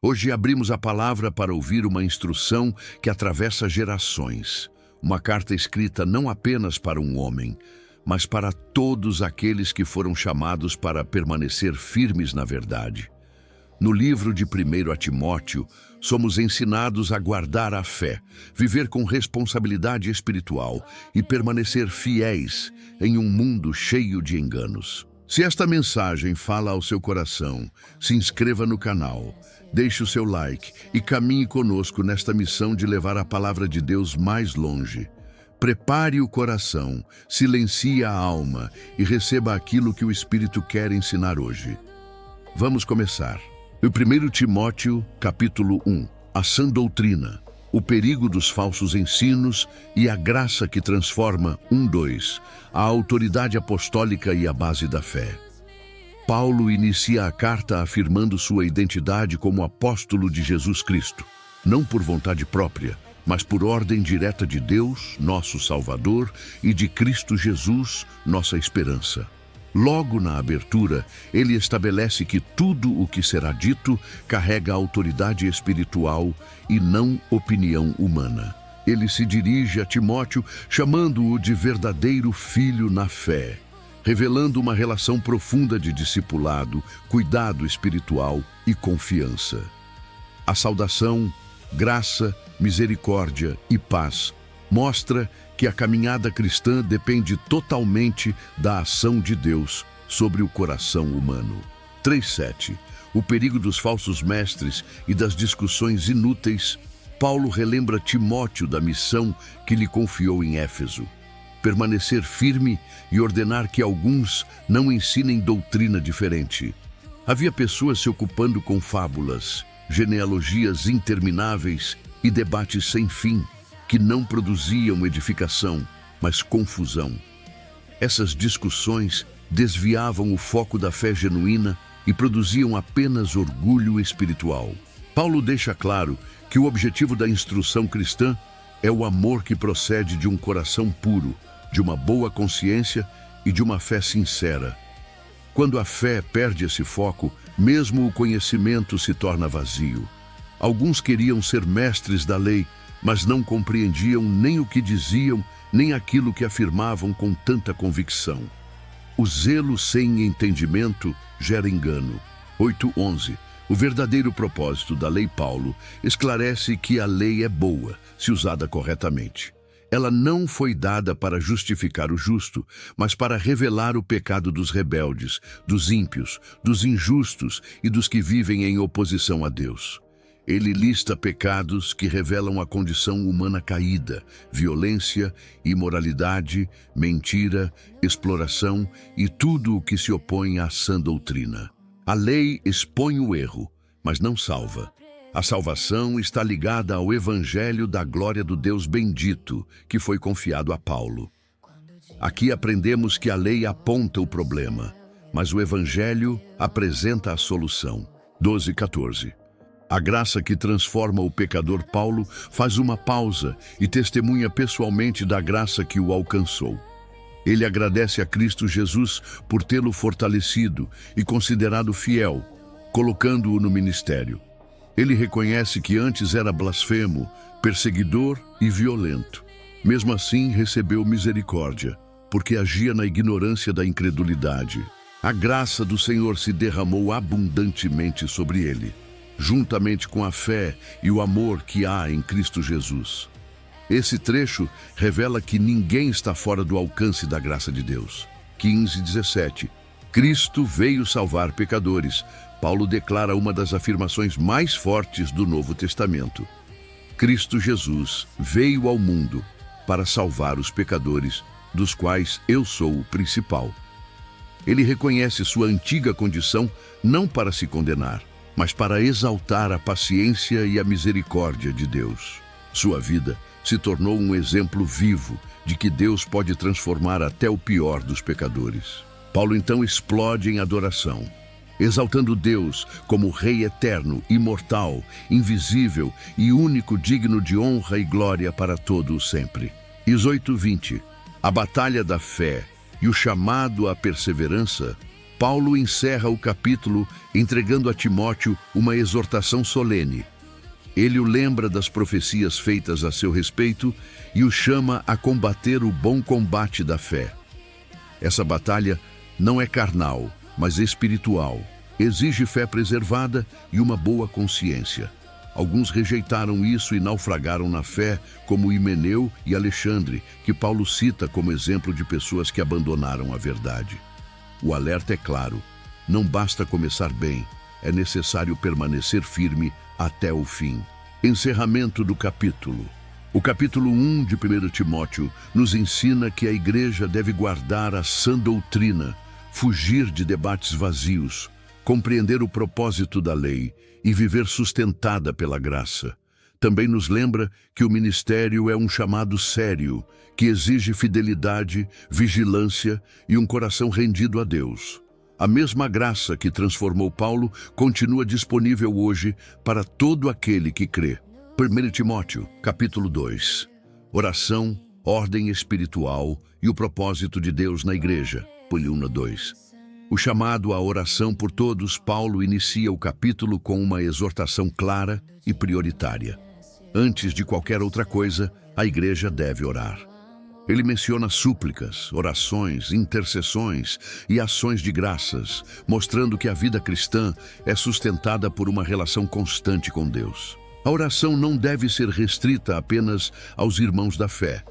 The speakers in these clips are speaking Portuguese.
Hoje abrimos a palavra para ouvir uma instrução que atravessa gerações. Uma carta escrita não apenas para um homem, mas para todos aqueles que foram chamados para permanecer firmes na verdade. No livro de 1 Timóteo, somos ensinados a guardar a fé, viver com responsabilidade espiritual e permanecer fiéis em um mundo cheio de enganos. Se esta mensagem fala ao seu coração, se inscreva no canal, deixe o seu like e caminhe conosco nesta missão de levar a palavra de Deus mais longe. Prepare o coração, silencie a alma e receba aquilo que o Espírito quer ensinar hoje. Vamos começar. No 1 Timóteo, capítulo 1, a sã doutrina, o perigo dos falsos ensinos e a graça que transforma, 1:2, a autoridade apostólica e a base da fé. Paulo inicia a carta afirmando sua identidade como apóstolo de Jesus Cristo, não por vontade própria, mas por ordem direta de Deus, nosso Salvador, e de Cristo Jesus, nossa esperança. Logo na abertura, ele estabelece que tudo o que será dito carrega autoridade espiritual e não opinião humana. Ele se dirige a Timóteo chamando-o de verdadeiro filho na fé, revelando uma relação profunda de discipulado, cuidado espiritual e confiança. A saudação, graça, misericórdia e paz mostra que a caminhada cristã depende totalmente da ação de Deus sobre o coração humano. 3:7. O perigo dos falsos mestres e das discussões inúteis. Paulo relembra Timóteo da missão que lhe confiou em Éfeso. Permanecer firme e ordenar que alguns não ensinem doutrina diferente. Havia pessoas se ocupando com fábulas, genealogias intermináveis e debates sem fim, que não produziam edificação, mas confusão. Essas discussões desviavam o foco da fé genuína e produziam apenas orgulho espiritual. Paulo deixa claro que o objetivo da instrução cristã é o amor que procede de um coração puro, de uma boa consciência e de uma fé sincera. Quando a fé perde esse foco, mesmo o conhecimento se torna vazio. Alguns queriam ser mestres da lei, mas não compreendiam nem o que diziam, nem aquilo que afirmavam com tanta convicção. O zelo sem entendimento gera engano. 8:11. O verdadeiro propósito da lei Paulo esclarece que a lei é boa, se usada corretamente. Ela não foi dada para justificar o justo, mas para revelar o pecado dos rebeldes, dos ímpios, dos injustos e dos que vivem em oposição a Deus. Ele lista pecados que revelam a condição humana caída, violência, imoralidade, mentira, exploração e tudo o que se opõe à sã doutrina. A lei expõe o erro, mas não salva. A salvação está ligada ao Evangelho da glória do Deus bendito, que foi confiado a Paulo. Aqui aprendemos que a lei aponta o problema, mas o Evangelho apresenta a solução. 12:14. A graça que transforma o pecador Paulo faz uma pausa e testemunha pessoalmente da graça que o alcançou. Ele agradece a Cristo Jesus por tê-lo fortalecido e considerado fiel, colocando-o no ministério. Ele reconhece que antes era blasfemo, perseguidor e violento. Mesmo assim, recebeu misericórdia, porque agia na ignorância da incredulidade. A graça do Senhor se derramou abundantemente sobre ele, juntamente com a fé e o amor que há em Cristo Jesus. Esse trecho revela que ninguém está fora do alcance da graça de Deus. 15:17. Cristo veio salvar pecadores. Paulo declara uma das afirmações mais fortes do Novo Testamento. Cristo Jesus veio ao mundo para salvar os pecadores, dos quais eu sou o principal. Ele reconhece sua antiga condição não para se condenar, mas para exaltar a paciência e a misericórdia de Deus. Sua vida se tornou um exemplo vivo de que Deus pode transformar até o pior dos pecadores. Paulo então explode em adoração, exaltando Deus como Rei eterno, imortal, invisível e único digno de honra e glória para todo o sempre. 18:20. A batalha da fé e o chamado à perseverança Paulo encerra o capítulo entregando a Timóteo uma exortação solene. Ele o lembra das profecias feitas a seu respeito e o chama a combater o bom combate da fé. Essa batalha não é carnal, mas espiritual. Exige fé preservada e uma boa consciência. Alguns rejeitaram isso e naufragaram na fé, como Himeneu e Alexandre, que Paulo cita como exemplo de pessoas que abandonaram a verdade. O alerta é claro: não basta começar bem, é necessário permanecer firme até o fim. Encerramento do capítulo. O capítulo 1 de 1 Timóteo nos ensina que a igreja deve guardar a sã doutrina, fugir de debates vazios, compreender o propósito da lei e viver sustentada pela graça. Também nos lembra que o ministério é um chamado sério, que exige fidelidade, vigilância e um coração rendido a Deus. A mesma graça que transformou Paulo continua disponível hoje para todo aquele que crê. 1 Timóteo, capítulo 2. Oração, ordem espiritual e o propósito de Deus na igreja. 1:2. O chamado à oração por todos, Paulo inicia o capítulo com uma exortação clara e prioritária. Antes de qualquer outra coisa, a igreja deve orar. Ele menciona súplicas, orações, intercessões e ações de graças, mostrando que a vida cristã é sustentada por uma relação constante com Deus. A oração não deve ser restrita apenas aos irmãos da fé,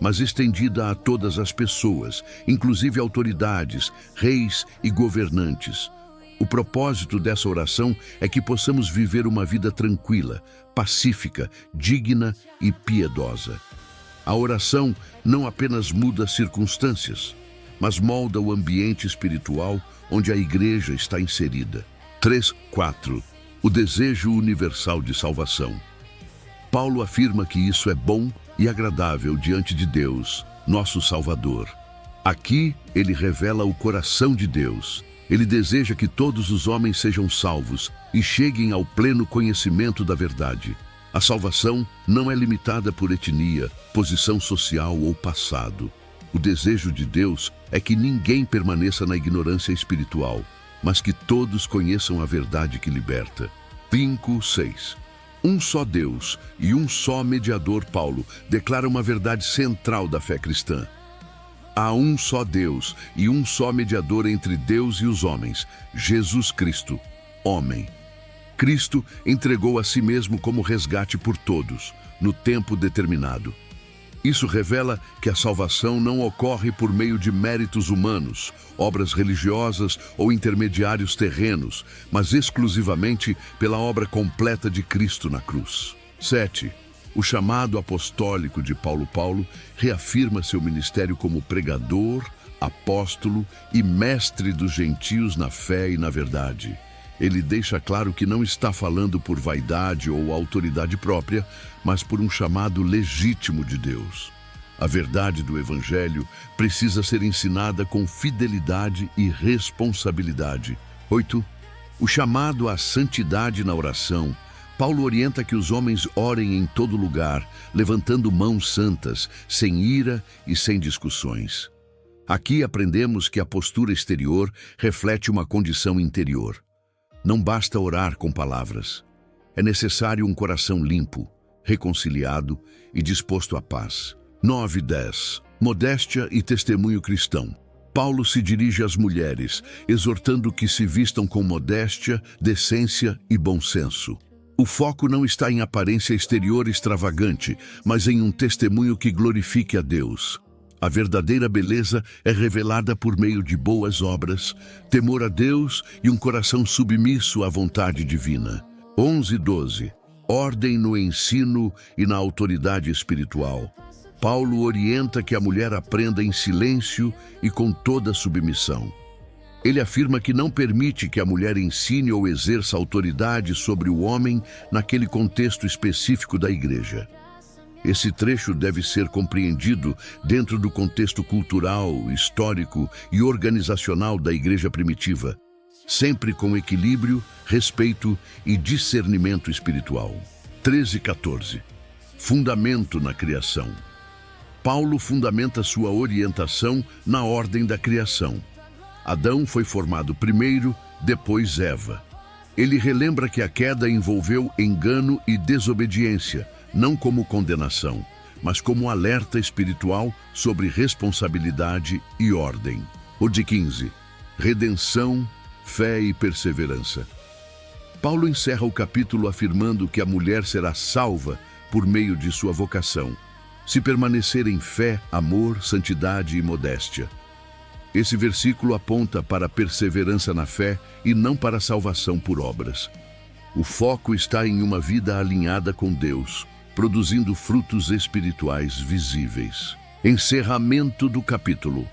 mas estendida a todas as pessoas, inclusive autoridades, reis e governantes. O propósito dessa oração é que possamos viver uma vida tranquila, pacífica, digna e piedosa. A oração não apenas muda circunstâncias, mas molda o ambiente espiritual onde a igreja está inserida. 3:4. O desejo universal de salvação. Paulo afirma que isso é bom e agradável diante de Deus, nosso Salvador. Aqui ele revela o coração de Deus. Ele deseja que todos os homens sejam salvos e cheguem ao pleno conhecimento da verdade. A salvação não é limitada por etnia, posição social ou passado. O desejo de Deus é que ninguém permaneça na ignorância espiritual, mas que todos conheçam a verdade que liberta. 5:6. Um só Deus e um só mediador. Paulo declara uma verdade central da fé cristã. Há um só Deus e um só mediador entre Deus e os homens, Jesus Cristo, homem. Cristo entregou a si mesmo como resgate por todos, no tempo determinado. Isso revela que a salvação não ocorre por meio de méritos humanos, obras religiosas ou intermediários terrenos, mas exclusivamente pela obra completa de Cristo na cruz. 7. O chamado apostólico de Paulo reafirma seu ministério como pregador, apóstolo e mestre dos gentios na fé e na verdade. Ele deixa claro que não está falando por vaidade ou autoridade própria, mas por um chamado legítimo de Deus. A verdade do Evangelho precisa ser ensinada com fidelidade e responsabilidade. 8. O chamado à santidade na oração. Paulo orienta que os homens orem em todo lugar, levantando mãos santas, sem ira e sem discussões. Aqui aprendemos que a postura exterior reflete uma condição interior. Não basta orar com palavras. É necessário um coração limpo, reconciliado e disposto à paz. 9:10. Modéstia e testemunho cristão. Paulo se dirige às mulheres, exortando que se vistam com modéstia, decência e bom senso. O foco não está em aparência exterior extravagante, mas em um testemunho que glorifique a Deus. A verdadeira beleza é revelada por meio de boas obras, temor a Deus e um coração submisso à vontade divina. 11:12. Ordem no ensino e na autoridade espiritual. Paulo orienta que a mulher aprenda em silêncio e com toda submissão. Ele afirma que não permite que a mulher ensine ou exerça autoridade sobre o homem naquele contexto específico da igreja. Esse trecho deve ser compreendido dentro do contexto cultural, histórico e organizacional da igreja primitiva, sempre com equilíbrio, respeito e discernimento espiritual. 13:14. Fundamento na criação. Paulo fundamenta sua orientação na ordem da criação. Adão foi formado primeiro, depois Eva. Ele relembra que a queda envolveu engano e desobediência, não como condenação, mas como alerta espiritual sobre responsabilidade e ordem. O de 15. Redenção, fé e perseverança. Paulo encerra o capítulo afirmando que a mulher será salva por meio de sua vocação, se permanecer em fé, amor, santidade e modéstia. Esse versículo aponta para a perseverança na fé e não para a salvação por obras. O foco está em uma vida alinhada com Deus, produzindo frutos espirituais visíveis. Encerramento do capítulo.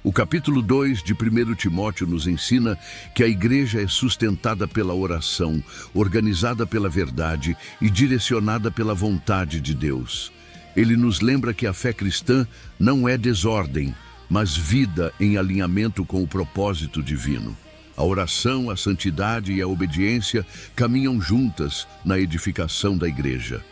O capítulo 2 de 1 Timóteo nos ensina que a igreja é sustentada pela oração, organizada pela verdade e direcionada pela vontade de Deus. Ele nos lembra que a fé cristã não é desordem, mas vida em alinhamento com o propósito divino. A oração, a santidade e a obediência caminham juntas na edificação da igreja.